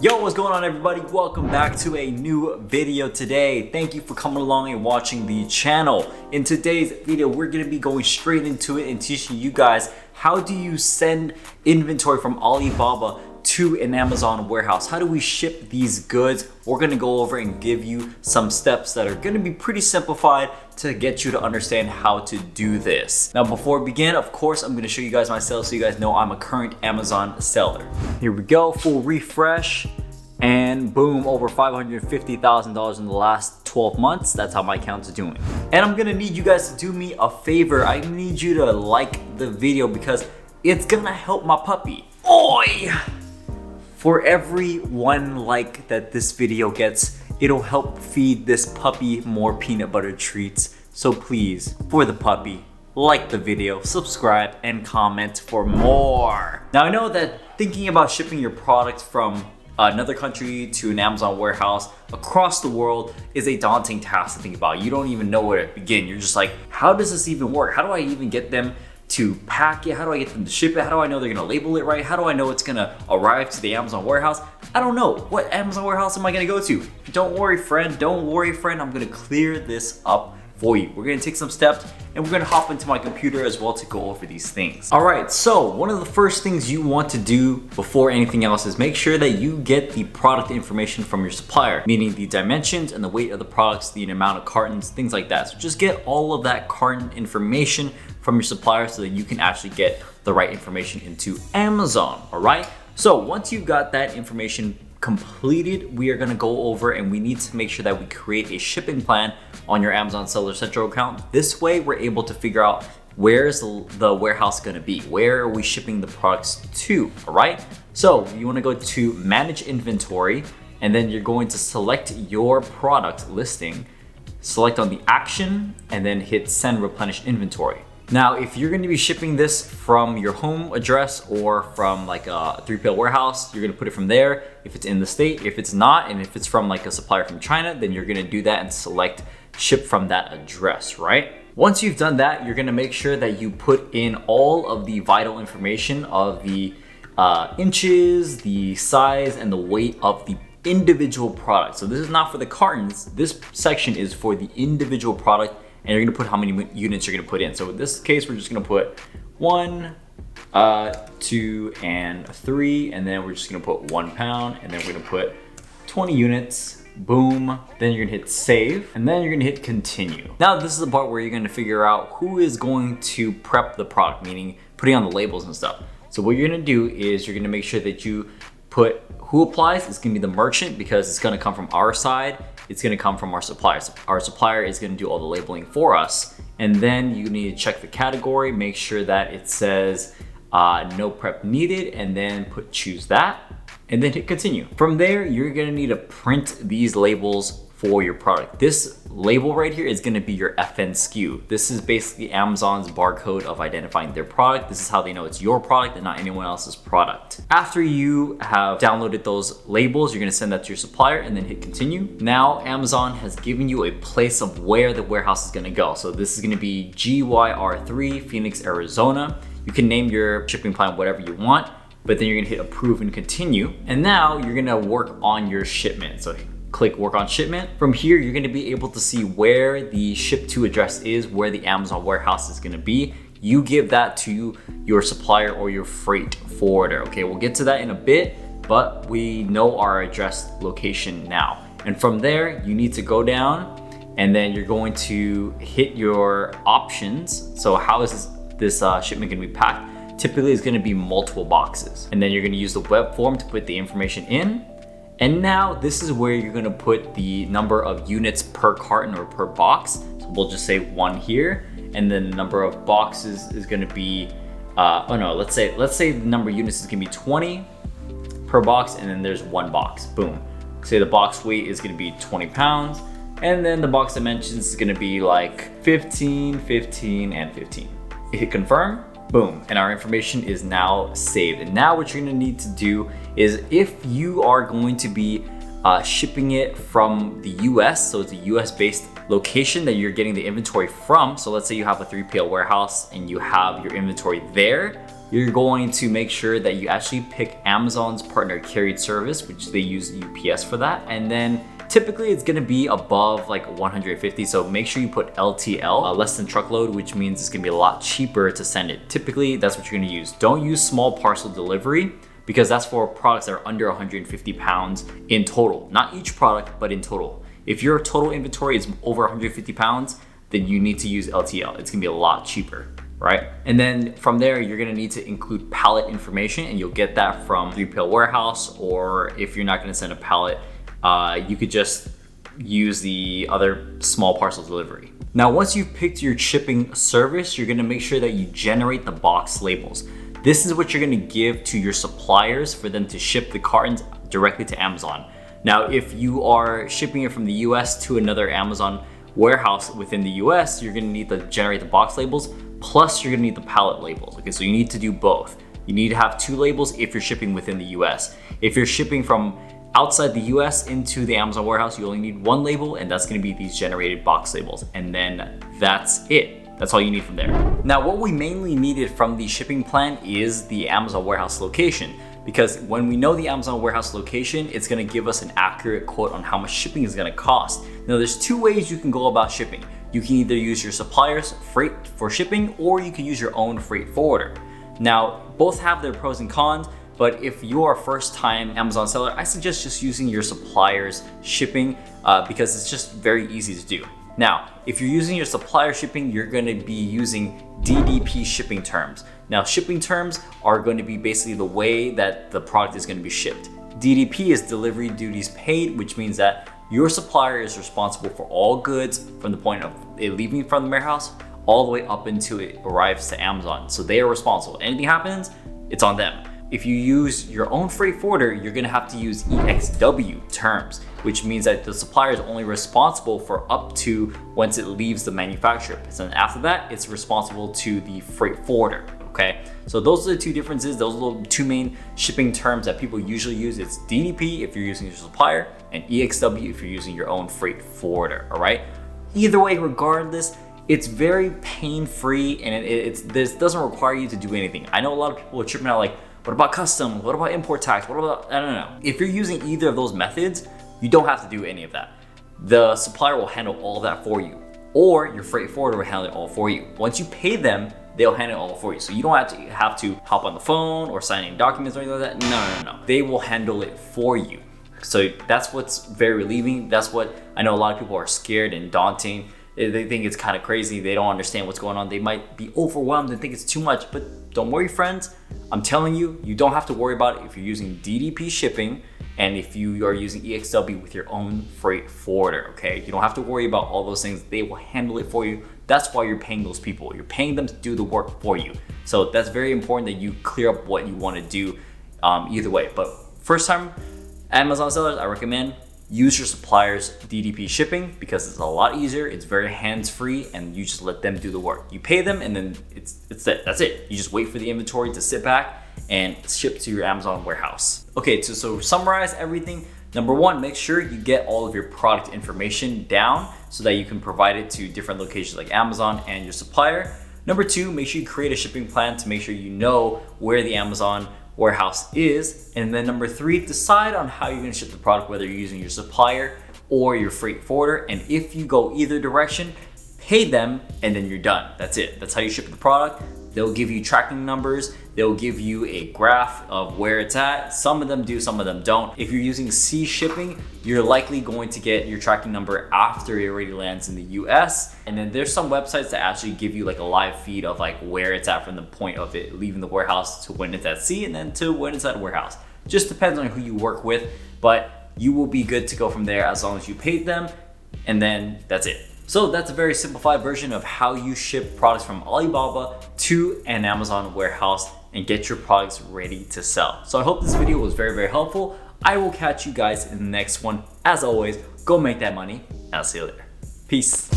Yo, what's going on everybody? Welcome back to a new video today. Thank you for coming along and watching the channel. In today's video, we're gonna be going straight into it and teaching you guys how do you send inventory from Alibaba to an Amazon warehouse. How do we ship these goods? We're gonna go over and give you some steps that are gonna be pretty simplified to get you to understand how to do this. Now, before we begin, of course, I'm gonna show you guys my sales so you guys know I'm a current Amazon seller. Here we go, full refresh, and boom, over $550,000 in the last 12 months. That's how my account's doing. And I'm gonna need you guys to do me a favor. I need you to like the video because it's gonna help my puppy. Oi! For every one like that this video gets, it'll help feed this puppy more peanut butter treats. So please, for the puppy, like the video, subscribe, and comment for more. Now I know that thinking about shipping your product from another country to an Amazon warehouse across the world is a daunting task to think about. You don't even know where to begin. You're just like, how does this even work? How do I even get them to pack it? How do I get them to ship it? How do I know they're gonna label it right? How do I know it's gonna arrive to the Amazon warehouse? I don't know. What Amazon warehouse am I gonna go to? Don't worry, friend. Don't worry, friend. I'm gonna clear this up for you. We're gonna take some steps and we're gonna hop into my computer as well to go over these things. All right, so one of the first things you want to do before anything else is make sure that you get the product information from your supplier, meaning the dimensions and the weight of the products, the amount of cartons, things like that. So just get all of that carton information from your supplier so that you can actually get the right information into Amazon, all right? So once you've got that information completed, we are gonna go over and we need to make sure that we create a shipping plan on your Amazon Seller Central account. This way we're able to figure out where's the warehouse gonna be? Where are we shipping the products to, all right? So you wanna go to Manage Inventory, and then you're going to select your product listing, select on the action, and then hit Send Replenish Inventory. Now, if you're gonna be shipping this from your home address or from like a 3PL warehouse, you're gonna put it from there if it's in the state. If it's not, and if it's from like a supplier from China, then you're gonna do that and select ship from that address, right? Once you've done that, you're gonna make sure that you put in all of the vital information of the inches, the size, and the weight of the individual product. So this is not for the cartons. This section is for the individual product, and you're gonna put how many units you're gonna put in. So in this case, we're just gonna put 1, 2, and 3, and then we're just gonna put 1 pound, and then we're gonna put 20 units, boom. Then you're gonna hit save, and then you're gonna hit continue. Now this is the part where you're gonna figure out who is going to prep the product, meaning putting on the labels and stuff. So what you're gonna do is you're gonna make sure that you put who applies. It's gonna be the merchant because it's gonna come from our side. It's gonna come from our suppliers. Our supplier is gonna do all the labeling for us. And then you need to check the category, make sure that it says no prep needed, and then choose that, and then hit continue. From there, you're gonna need to print these labels for your product. This label right here is gonna be your FN SKU. This is basically Amazon's barcode of identifying their product. This is how they know it's your product and not anyone else's product. After you have downloaded those labels, you're gonna send that to your supplier and then hit continue. Now, Amazon has given you a place of where the warehouse is gonna go. So this is gonna be GYR3, Phoenix, Arizona. You can name your shipping plan whatever you want, but then you're gonna hit approve and continue. And now you're gonna work on your shipment. So click work on shipment. From here, you're gonna be able to see where the ship to address is, where the Amazon warehouse is gonna be. You give that to your supplier or your freight forwarder. Okay, we'll get to that in a bit, but we know our address location now. And from there, you need to go down and then you're going to hit your options. So how is this shipment gonna be packed? Typically it's gonna be multiple boxes. And then you're gonna use the web form to put the information in. And now this is where you're gonna put the number of units per carton or per box. So we'll just say 1 here, and then the number of boxes is gonna be, let's say the number of units is gonna be 20 per box, and then there's 1 box, boom. Say the box weight is gonna be 20 pounds, and then the box dimensions is gonna be like 15, 15, and 15. Hit confirm. Boom, and our information is now saved. And now what you're gonna need to do is if you are going to be shipping it from the US, so it's a US based location that you're getting the inventory from. So let's say you have a 3PL warehouse and you have your inventory there. you're going to make sure that you actually pick Amazon's partner carried service, which they use UPS for that. And then typically it's gonna be above like 150. So make sure you put LTL, less than truckload, which means it's gonna be a lot cheaper to send it. Typically that's what you're gonna use. Don't use small parcel delivery because that's for products that are under 150 pounds in total. Not each product, but in total. If your total inventory is over 150 pounds, then you need to use LTL. It's gonna be a lot cheaper, right? And then from there, you're gonna need to include pallet information, and you'll get that from 3PL warehouse, or if you're not gonna send a pallet, you could just use the other small parcel delivery. Now, once you've picked your shipping service, you're gonna make sure that you generate the box labels. This is what you're gonna give to your suppliers for them to ship the cartons directly to Amazon. Now, if you are shipping it from the US to another Amazon warehouse within the US, you're gonna need to generate the box labels, plus you're gonna need the pallet labels. Okay, so you need to do both. You need to have 2 labels if you're shipping within the US. If you're shipping from outside the US into the Amazon warehouse, you only need 1 label, and that's gonna be these generated box labels. And then that's it. That's all you need from there. Now, what we mainly needed from the shipping plan is the Amazon warehouse location, because when we know the Amazon warehouse location, it's gonna give us an accurate quote on how much shipping is gonna cost. Now, there's 2 ways you can go about shipping. You can either use your supplier's freight for shipping, or you can use your own freight forwarder. Now, both have their pros and cons, but if you are a first-time Amazon seller, I suggest just using your supplier's shipping because it's just very easy to do. Now, if you're using your supplier shipping, you're gonna be using DDP shipping terms. Now, shipping terms are going to be basically the way that the product is gonna be shipped. DDP is delivery duties paid, which means that your supplier is responsible for all goods from the point of it leaving from the warehouse all the way up until it arrives to Amazon. So they are responsible. Anything happens, it's on them. If you use your own freight forwarder, you're gonna have to use EXW terms, which means that the supplier is only responsible for up to once it leaves the manufacturer. So then after that, it's responsible to the freight forwarder, okay? So those are the 2 differences. Those are the 2 main shipping terms that people usually use. It's DDP if you're using your supplier, and EXW if you're using your own freight forwarder, all right? Either way, regardless, it's very pain-free, and this doesn't require you to do anything. I know a lot of people are tripping out like, what about custom? What about import tax? What about, I don't know. If you're using either of those methods, you don't have to do any of that. The supplier will handle all of that for you, or your freight forwarder will handle it all for you. Once you pay them, they'll handle it all for you. So you don't have to hop on the phone or sign any documents or anything like that. No. They will handle it for you. So that's what's very relieving. That's what I know a lot of people are scared and daunting. They think it's kind of crazy. They don't understand what's going on. They might be overwhelmed and think it's too much, but don't worry, friends. I'm telling you, you don't have to worry about it if you're using DDP shipping and if you are using EXW with your own freight forwarder, okay? You don't have to worry about all those things. They will handle it for you. That's why you're paying those people. You're paying them to do the work for you. So that's very important that you clear up what you want to do either way. But first time Amazon sellers, I recommend use your supplier's DDP shipping because it's a lot easier, it's very hands-free, and you just let them do the work. You pay them and then that's it. You just wait for the inventory to sit back and ship to your Amazon warehouse. Okay, so summarize everything. Number 1, make sure you get all of your product information down so that you can provide it to different locations like Amazon and your supplier. Number 2, make sure you create a shipping plan to make sure you know where the Amazon warehouse is. And then number 3, decide on how you're gonna ship the product, whether you're using your supplier or your freight forwarder. And if you go either direction, pay them and then you're done. That's it. That's how you ship the product. They'll give you tracking numbers. They'll give you a graph of where it's at. Some of them do, some of them don't. If you're using C shipping, you're likely going to get your tracking number after it already lands in the US. And then there's some websites that actually give you like a live feed of like where it's at from the point of it leaving the warehouse to when it's at C and then to when it's at warehouse. Just depends on who you work with, but you will be good to go from there as long as you paid them, and then that's it. So that's a very simplified version of how you ship products from Alibaba to an Amazon warehouse and get your products ready to sell. So I hope this video was very, very helpful. I will catch you guys in the next one. As always, go make that money, and I'll see you later. Peace.